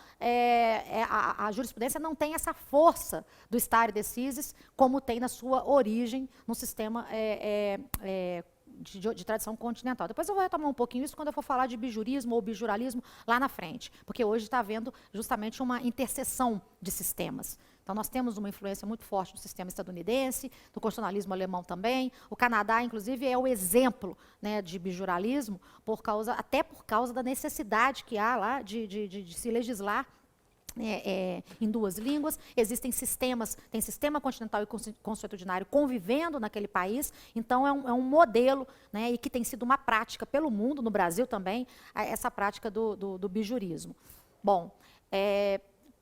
a jurisprudência não tem essa força do stare decisis como tem na sua origem no sistema de tradição continental. Depois eu vou retomar um pouquinho isso quando eu for falar de bijurismo ou bijuralismo lá na frente, porque hoje está havendo justamente uma interseção de sistemas. Então, nós temos uma influência muito forte do sistema estadunidense, do constitucionalismo alemão também. O Canadá, inclusive, é o exemplo, né, de bijuralismo, até por causa da necessidade que há lá de se legislar em duas línguas. Existem sistemas, tem sistema continental e consuetudinário convivendo naquele país, então é um modelo, né, e que tem sido uma prática pelo mundo, no Brasil também, essa prática do bijurismo. Bom,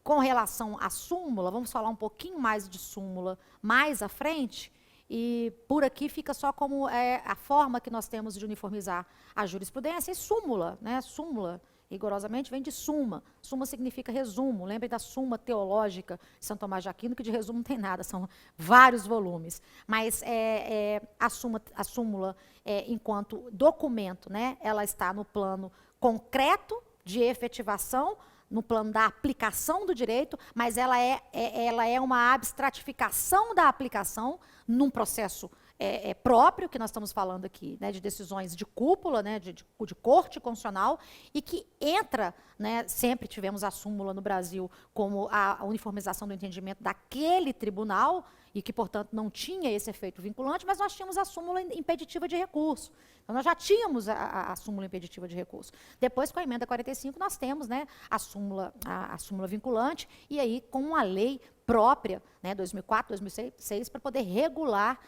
com relação à súmula, vamos falar um pouquinho mais de súmula mais à frente, e por aqui fica só como a forma que nós temos de uniformizar a jurisprudência. E súmula, né, súmula, rigorosamente, vem de suma. Suma significa resumo. Lembrem da Suma Teológica de São Tomás de Aquino, que de resumo não tem nada, são vários volumes. Mas a súmula, enquanto documento, né, ela está no plano concreto de efetivação, no plano da aplicação do direito, mas ela é uma abstratificação da aplicação num processo próprio, que nós estamos falando aqui, né, de decisões de cúpula, né, de corte constitucional, e que entra, né, sempre tivemos a súmula no Brasil como a uniformização do entendimento daquele tribunal, e que, portanto, não tinha esse efeito vinculante, mas nós tínhamos a súmula impeditiva de recurso. Então, nós já tínhamos a súmula impeditiva de recurso. Depois, com a emenda 45, nós temos, né, a súmula vinculante, e aí com uma lei própria, né, 2004, 2006, para poder regular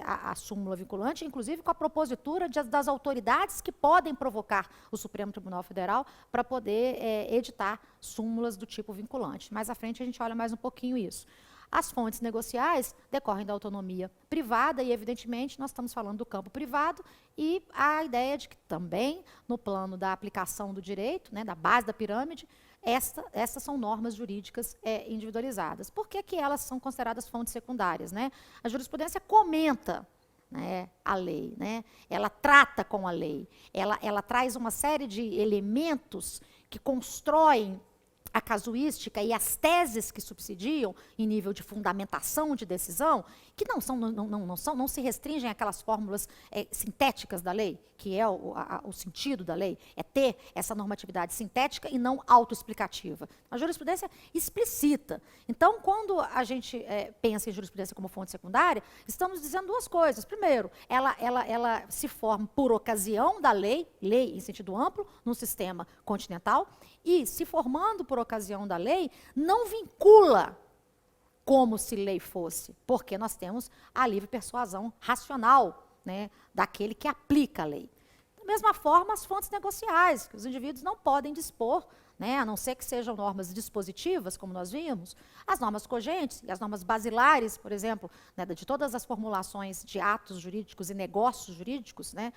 a súmula vinculante, inclusive com a propositura das autoridades que podem provocar o Supremo Tribunal Federal para poder editar súmulas do tipo vinculante. Mais à frente a gente olha mais um pouquinho isso. As fontes negociais decorrem da autonomia privada e, evidentemente, nós estamos falando do campo privado e a ideia de que também, no plano da aplicação do direito, né, da base da pirâmide, essas são normas jurídicas individualizadas. Por que elas são consideradas fontes secundárias, né? A jurisprudência comenta, né, a lei, né? Ela trata com a lei, ela traz uma série de elementos que constroem a casuística e as teses que subsidiam em nível de fundamentação de decisão, que não se restringem àquelas fórmulas sintéticas da lei, que é o sentido da lei, é ter essa normatividade sintética e não autoexplicativa. A jurisprudência explicita. Então, quando a gente pensa em jurisprudência como fonte secundária, estamos dizendo duas coisas. Primeiro, ela se forma por ocasião da lei em sentido amplo, no sistema continental, e, se formando por ocasião da lei, não vincula como se lei fosse, porque nós temos a livre persuasão racional, né, daquele que aplica a lei. Da mesma forma, as fontes negociais, que os indivíduos não podem dispor, né, a não ser que sejam normas dispositivas, como nós vimos, as normas cogentes e as normas basilares, por exemplo, né, de todas as formulações de atos jurídicos e negócios jurídicos, né,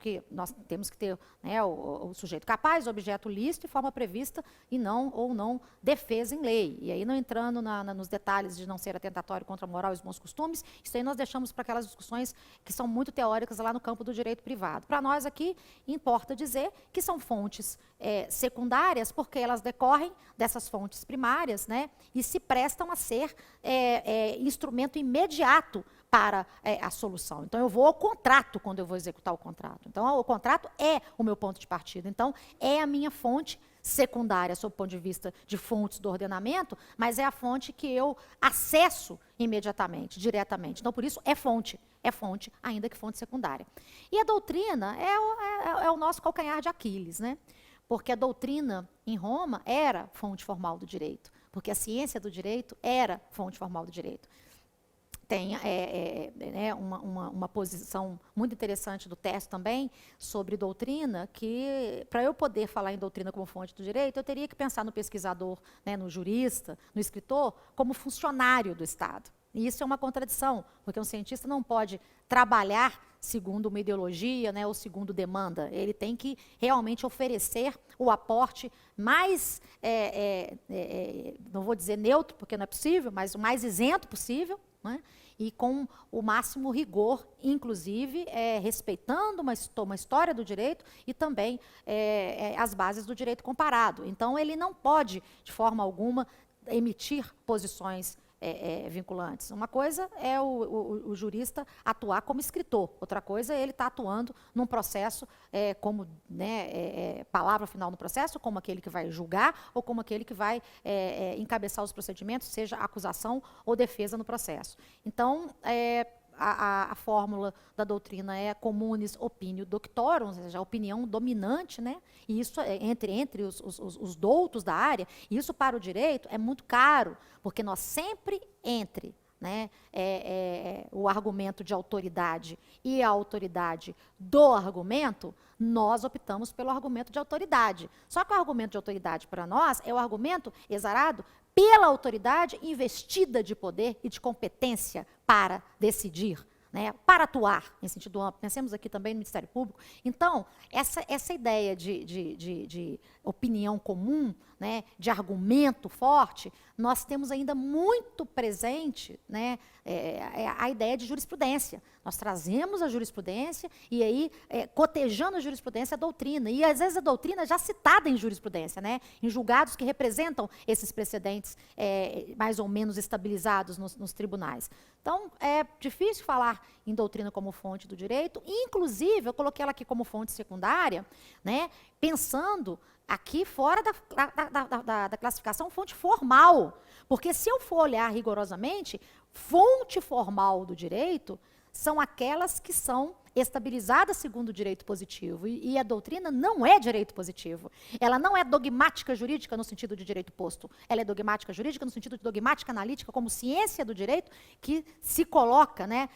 que nós temos que ter, né, o sujeito capaz, o objeto lícito e forma prevista e não defesa em lei. E aí, não entrando nos detalhes de não ser atentatório contra a moral e os bons costumes, isso aí nós deixamos para aquelas discussões que são muito teóricas lá no campo do direito privado. Para nós aqui, importa dizer que são fontes secundárias, porque elas decorrem dessas fontes primárias, né, e se prestam a ser instrumento imediato para a solução. Então, eu vou ao contrato quando eu vou executar o contrato. Então, o contrato é o meu ponto de partida. Então, é a minha fonte secundária, sob o ponto de vista de fontes do ordenamento, mas é a fonte que eu acesso imediatamente, diretamente. Então, por isso, é fonte, ainda que fonte secundária. E a doutrina é o nosso calcanhar de Aquiles, né? Porque a doutrina em Roma era fonte formal do direito, porque a ciência do direito era fonte formal do direito. Tem né, uma posição muito interessante do Tércio também sobre doutrina, que para eu poder falar em doutrina como fonte do direito, eu teria que pensar no pesquisador, né, no jurista, no escritor, como funcionário do Estado. E isso é uma contradição, porque um cientista não pode trabalhar segundo uma ideologia, né, ou segundo demanda. Ele tem que realmente oferecer o aporte mais, não vou dizer neutro, porque não é possível, mas o mais isento possível, né, e com o máximo rigor, inclusive respeitando uma história do direito e também as bases do direito comparado. Então, ele não pode, de forma alguma, emitir posições vinculantes. Uma coisa é o jurista atuar como escritor, outra coisa é ele estar atuando num processo como, né, palavra final no processo, como aquele que vai julgar ou como aquele que vai encabeçar os procedimentos, seja acusação ou defesa no processo. Então, a fórmula da doutrina é communis opinio doctorum, ou seja, a opinião dominante, né? E isso entre os doutos da área, e isso para o direito é muito caro, porque nós sempre né, o argumento de autoridade e a autoridade do argumento, nós optamos pelo argumento de autoridade. Só que o argumento de autoridade para nós é o argumento exarado pela autoridade investida de poder e de competência para decidir, né, para atuar em sentido amplo. Pensemos aqui também no Ministério Público. Então, essa ideia de opinião comum, né, de argumento forte, nós temos ainda muito presente, né, a ideia de jurisprudência. Nós trazemos a jurisprudência e aí, cotejando a jurisprudência, a doutrina. E, às vezes, a doutrina já citada em jurisprudência, né, em julgados que representam esses precedentes mais ou menos estabilizados nos tribunais. Então, é difícil falar em doutrina como fonte do direito. Inclusive, eu coloquei ela aqui como fonte secundária, né, pensando aqui fora da classificação fonte formal. Porque se eu for olhar rigorosamente, fonte formal do direito são aquelas que são estabilizadas segundo o direito positivo. E a doutrina não é direito positivo. Ela não é dogmática jurídica no sentido de direito posto. Ela é dogmática jurídica no sentido de dogmática analítica, como ciência do direito que se coloca, né,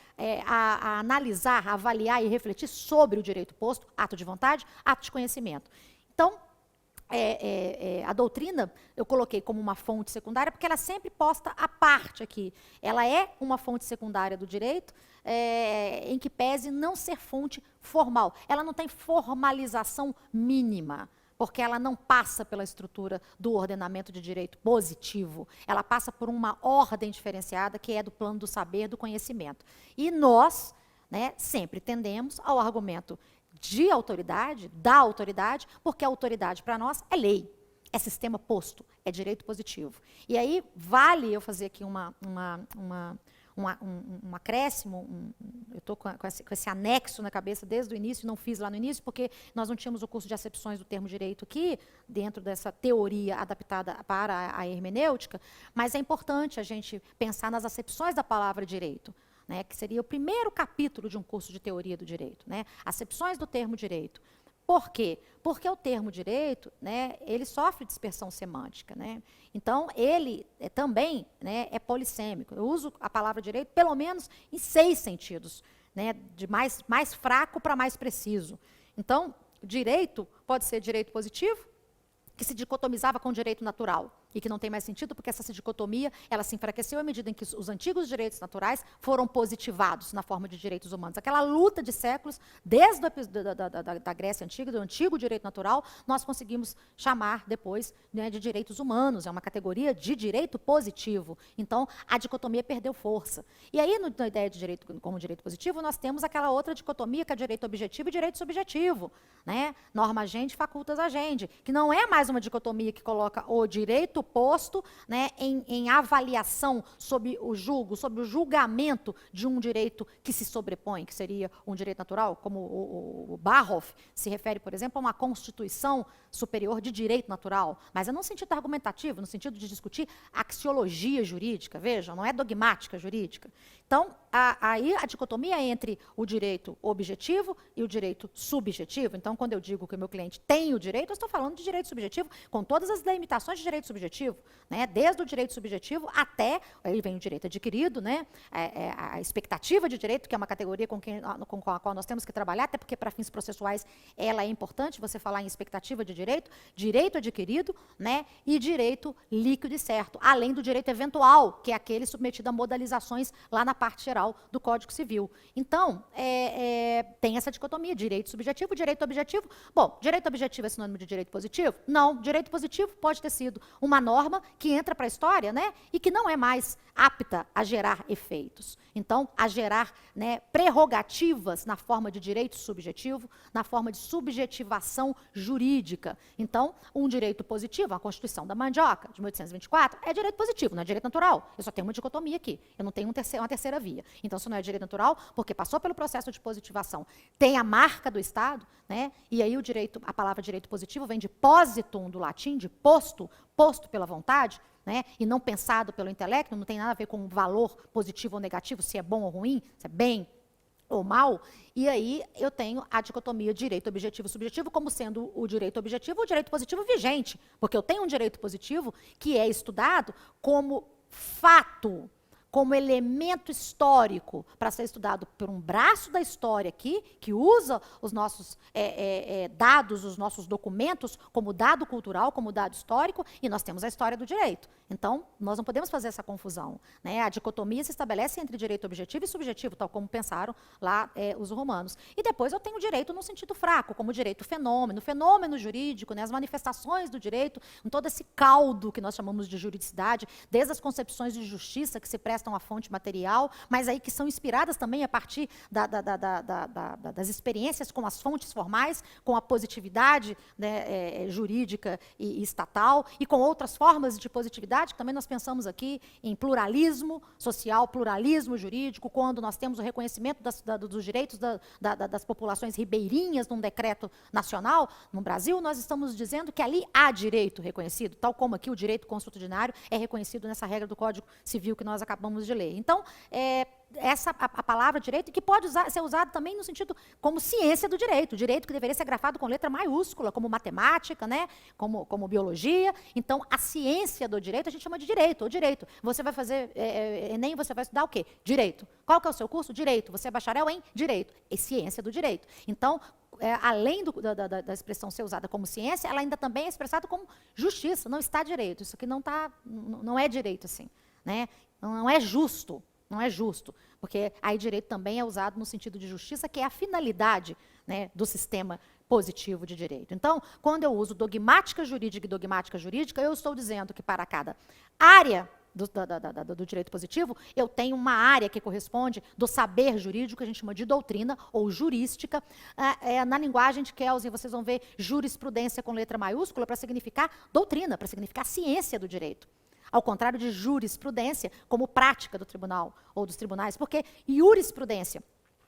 a analisar, a avaliar e refletir sobre o direito posto, ato de vontade, ato de conhecimento. Então, a doutrina eu coloquei como uma fonte secundária porque ela é sempre posta à parte aqui. Ela é uma fonte secundária do direito, em que pese não ser fonte formal. Ela não tem formalização mínima, porque ela não passa pela estrutura do ordenamento de direito positivo. Ela passa por uma ordem diferenciada, que é do plano do saber, do conhecimento. E nós, né, sempre tendemos ao argumento de autoridade, da autoridade, porque a autoridade para nós é lei, é sistema posto, é direito positivo. E aí vale eu fazer aqui um acréscimo, eu estou com esse anexo na cabeça desde o início, não fiz lá no início, porque nós não tínhamos o curso de acepções do termo direito aqui, dentro dessa teoria adaptada para a hermenêutica, mas é importante a gente pensar nas acepções da palavra direito, né, que seria o primeiro capítulo de um curso de teoria do direito, né, acepções do termo direito. Por quê? Porque o termo direito, né, ele sofre dispersão semântica, né? Então, ele também, né, é polissêmico. Eu uso a palavra direito pelo menos em 6 sentidos, né, de mais fraco para mais preciso. Então, direito pode ser direito positivo, que se dicotomizava com o direito natural, e que não tem mais sentido, porque essa dicotomia ela se enfraqueceu à medida em que os antigos direitos naturais foram positivados na forma de direitos humanos. Aquela luta de séculos, desde da Grécia Antiga, do antigo direito natural, nós conseguimos chamar depois, né, de direitos humanos, é uma categoria de direito positivo. Então, a dicotomia perdeu força. E aí, na ideia de direito como direito positivo, nós temos aquela outra dicotomia, que é direito objetivo e direito subjetivo, né? Norma agendi, facultas agendi, que não é mais uma dicotomia que coloca o direito posto, né, em avaliação sobre o julgamento de um direito que se sobrepõe, que seria um direito natural, como o Barhoff se refere, por exemplo, a uma constituição superior de direito natural, mas é no sentido argumentativo, no sentido de discutir axiologia jurídica, vejam, não é dogmática jurídica. Então, aí a dicotomia é entre o direito objetivo e o direito subjetivo. Então, quando eu digo que o meu cliente tem o direito, eu estou falando de direito subjetivo com todas as limitações de direito subjetivo, né? Desde o direito subjetivo até, aí vem o direito adquirido, né? A expectativa de direito, que é uma categoria com a qual nós temos que trabalhar, até porque para fins processuais ela é importante, você falar em expectativa de direito, direito adquirido, né? E direito líquido e certo, além do direito eventual, que é aquele submetido a modalizações lá na parte geral do Código Civil. Então, tem essa dicotomia, direito subjetivo, direito objetivo. Bom, direito objetivo é sinônimo de direito positivo? Não, direito positivo pode ter sido uma norma que entra para a história, né, e que não é mais apta a gerar efeitos. Então, a gerar, né, prerrogativas na forma de direito subjetivo, na forma de subjetivação jurídica. Então, um direito positivo, a Constituição da Mandioca, de 1824, é direito positivo, não é direito natural. Eu só tenho uma dicotomia aqui, eu não tenho uma terceira via. Então, isso não é direito natural, porque passou pelo processo de positivação, tem a marca do Estado, né, e aí a palavra direito positivo vem de positum, do latim, de posto pela vontade, né, e não pensado pelo intelecto, não tem nada a ver com valor positivo ou negativo, se é bom ou ruim, se é bem ou mal, e aí eu tenho a dicotomia direito objetivo e subjetivo como sendo o direito objetivo ou o direito positivo vigente, porque eu tenho um direito positivo que é estudado como fato, como elemento histórico para ser estudado por um braço da história aqui, que usa os nossos dados, os nossos documentos como dado cultural, como dado histórico, e nós temos a história do direito. Então, nós não podemos fazer essa confusão, né? A dicotomia se estabelece entre direito objetivo e subjetivo, tal como pensaram lá os romanos. E depois eu tenho direito no sentido fraco, como direito fenômeno jurídico, né? As manifestações do direito, com todo esse caldo que nós chamamos de juridicidade, desde as concepções de justiça que se prestam à fonte material, mas aí que são inspiradas também a partir das experiências com as fontes formais, com a positividade, né, jurídica e estatal, e com outras formas de positividade, que também nós pensamos aqui em pluralismo social, pluralismo jurídico, quando nós temos o reconhecimento dos direitos das populações ribeirinhas num decreto nacional. No Brasil, nós estamos dizendo que ali há direito reconhecido, tal como aqui o direito consuetudinário é reconhecido nessa regra do Código Civil que nós acabamos de ler. Então, a palavra direito, que pode ser usada também no sentido como ciência do direito, direito que deveria ser grafado com letra maiúscula, como matemática, né, como biologia. Então, a ciência do direito a gente chama de direito, ou direito. Você vai fazer Enem, você vai estudar o quê? Direito. Qual que é o seu curso? Direito. Você é bacharel em direito. É ciência do direito. Então, além da expressão ser usada como ciência, ela ainda também é expressada como justiça, não está direito. Isso aqui não é direito assim, né? Não é justo. Não é justo, porque aí direito também é usado no sentido de justiça, que é a finalidade, né, do sistema positivo de direito. Então, quando eu uso dogmática jurídica e dogmática jurídica, eu estou dizendo que para cada área do direito positivo, eu tenho uma área que corresponde do saber jurídico, que a gente chama de doutrina ou jurística. Na linguagem de Kelsen, vocês vão ver jurisprudência com letra maiúscula para significar doutrina, para significar ciência do direito. Ao contrário de jurisprudência, como prática do tribunal ou dos tribunais, porque jurisprudência,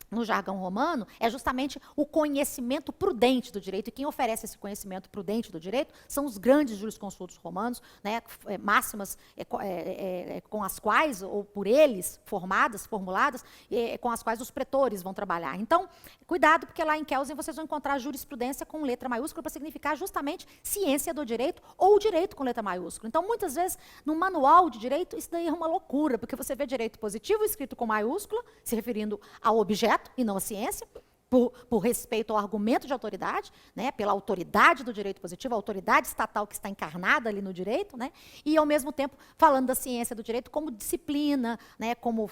no jargão romano, é justamente o conhecimento prudente do direito, e quem oferece esse conhecimento prudente do direito são os grandes jurisconsultos romanos, né, máximas com as quais, ou por eles, formuladas, com as quais os pretores vão trabalhar. Então, cuidado, porque lá em Kelsen vocês vão encontrar jurisprudência com letra maiúscula para significar justamente ciência do direito ou direito com letra maiúscula. Então, muitas vezes, no manual de direito, isso daí é uma loucura, porque você vê direito positivo escrito com maiúscula, se referindo ao objeto, e não a ciência, por respeito ao argumento de autoridade, né, pela autoridade do direito positivo, a autoridade estatal que está encarnada ali no direito, né, e ao mesmo tempo falando da ciência do direito como disciplina, né, como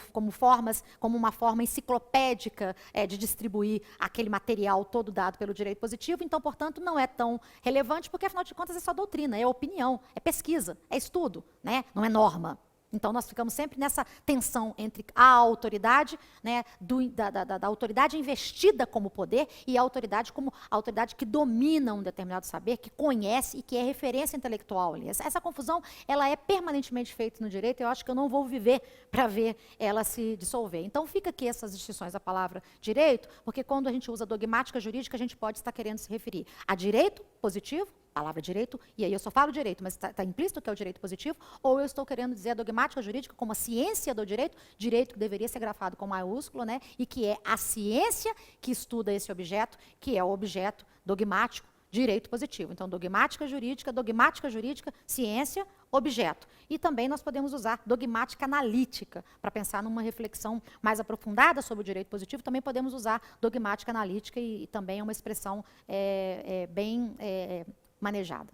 uma forma enciclopédica de distribuir aquele material todo dado pelo direito positivo. Então, portanto, não é tão relevante, porque afinal de contas é só doutrina, é opinião, é pesquisa, é estudo, né, não é norma. Então, nós ficamos sempre nessa tensão entre a autoridade, né, da autoridade investida como poder, e a autoridade como a autoridade que domina um determinado saber, que conhece e que é referência intelectual ali. Essa confusão, ela é permanentemente feita no direito, e eu acho que eu não vou viver para ver ela se dissolver. Então, fica aqui essas distinções da palavra direito, porque quando a gente usa dogmática jurídica, a gente pode estar querendo se referir a direito positivo, palavra direito, e aí eu só falo direito, mas está implícito que é o direito positivo, ou eu estou querendo dizer a dogmática jurídica como a ciência do direito, direito que deveria ser grafado com maiúsculo, né, e que é a ciência que estuda esse objeto, que é o objeto dogmático, direito positivo. Então, dogmática jurídica, ciência, objeto. E também nós podemos usar dogmática analítica, para pensar numa reflexão mais aprofundada sobre o direito positivo, também podemos usar dogmática analítica, e também é uma expressão bem manejada.